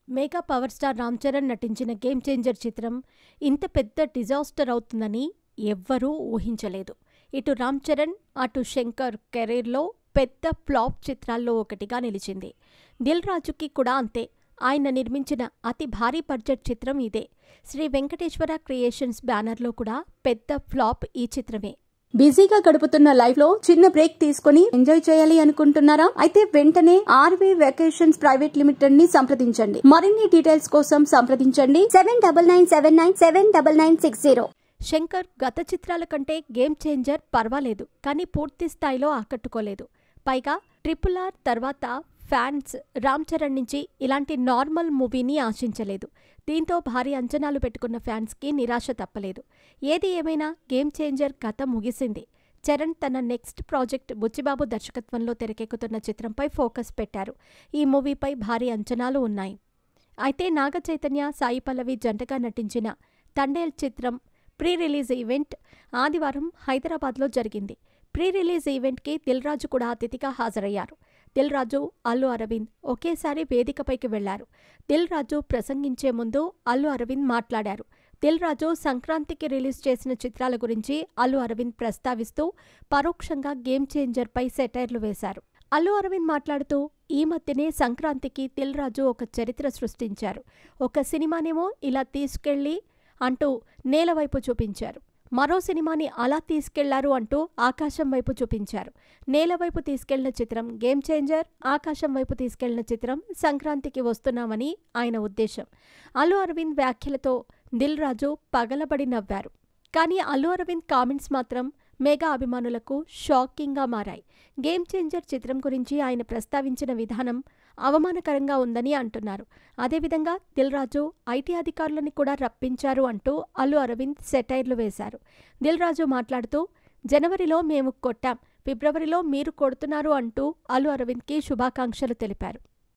Mega power star Ram Charan నటించిన game changer చిత్రం ఇంత పెద్ద డిజాస్టర్ అవుతుందని ఎవ్వరూ ఊహించలేదు. ఇటు రామ్ చరణ్, అటు శంకర్ కెరీర్లో పెద్ద ఫ్లాప్ చిత్రాల్లో ఒకటిగా నిలిచింది. దిల్ రాజుకి కూడా అంతే. ఆయన నిర్మించిన అతి భారీ బడ్జెట్ చిత్రం ఇదే. శ్రీ వెంకటేశ్వర క్రియేషన్స్ బ్యానర్లో కూడా పెద్ద ఫ్లాప్ ఈ చిత్రమే. బిజీగా గడుపుతున్న లైఫ్ లో చిన్న బ్రేక్ తీసుకుని ఎంజాయ్ చేయాలి అనుకుంటున్నారా? అయితే వెంటనే ఆర్వీ వెకేషన్స్ ప్రైవేట్ లిమిటెడ్ ని సంప్రదించండి. మరిన్ని డీటెయిల్స్ కోసం సంప్రదించండి 7997979960. శంకర్ గత చిత్రాల కంటే గేమ్ చేంజర్ పర్వాలేదు, కానీ పూర్తి స్థాయిలో ఆకట్టుకోలేదు. పైగా RRR తర్వాత ఫ్యాన్స్ రామ్ చరణ్ నుంచి ఇలాంటి నార్మల్ మూవీని ఆశించలేదు. దీంతో భారీ అంచనాలు పెట్టుకున్న ఫ్యాన్స్కి నిరాశ తప్పలేదు. ఏది ఏమైనా గేమ్ చేంజర్ కథ ముగిసింది. చరణ్ తన నెక్స్ట్ ప్రాజెక్ట్ బుచ్చిబాబు దర్శకత్వంలో తెరకెక్కుతున్న చిత్రంపై ఫోకస్ పెట్టారు. ఈ మూవీపై భారీ అంచనాలు ఉన్నాయి. అయితే నాగ చైతన్య, సాయి పల్లవి జంటగా నటించిన తండేల్ చిత్రం ప్రీ రిలీజ్ ఈవెంట్ ఆదివారం హైదరాబాద్లో జరిగింది. ప్రీ రిలీజ్ ఈవెంట్కి దిల్ రాజు కూడా అతిథిగా హాజరయ్యారు. దిల్ రాజు, అల్లు అరవింద్ ఒకేసారి వేదికపైకి వెళ్లారు. దిల్ రాజు ప్రసంగించే ముందు అల్లు అరవింద్ మాట్లాడారు. దిల్ రాజు సంక్రాంతికి రిలీజ్ చేసిన చిత్రాల గురించి అల్లు అరవింద్ ప్రస్తావిస్తూ పరోక్షంగా గేమ్ చేంజర్పై సెటైర్లు వేశారు. అల్లు అరవింద్ మాట్లాడుతూ, ఈ మధ్యనే సంక్రాంతికి దిల్ రాజు ఒక చరిత్ర సృష్టించారు. ఒక సినిమానేమో ఇలా తీసుకెళ్లి అంటూ నేల వైపు చూపించారు. మరో సినిమాని అలా తీసుకెళ్లారు అంటూ ఆకాశం వైపు చూపించారు. నేల వైపు తీసుకెళ్లిన చిత్రం గేమ్ చేంజర్, ఆకాశం వైపు తీసుకెళ్లిన చిత్రం సంక్రాంతికి వస్తున్నామని ఆయన ఉద్దేశం. అల్లు అరవింద్ వ్యాఖ్యలతో దిల్ రాజు పగలబడి నవ్వారు. కానీ అల్లు అరవింద్ కామెంట్స్ మాత్రం మెగా అభిమానులకు షాకింగ్గా మారాయి. గేమ్ చేంజర్ చిత్రం గురించి ఆయన ప్రస్తావించిన విధానం అవమానకరంగా ఉందని అంటున్నారు. అదేవిధంగా దిల్ రాజు ఐటీ అధికారులని కూడా రప్పించారు అంటూ అల్లు అరవింద్ సెటైర్లు వేశారు. దిల్ రాజు మాట్లాడుతూ, జనవరిలో మేము కొట్టాం, ఫిబ్రవరిలో మీరు కొడుతున్నారు అంటూ అల్లు అరవింద్కి శుభాకాంక్షలు తెలిపారు.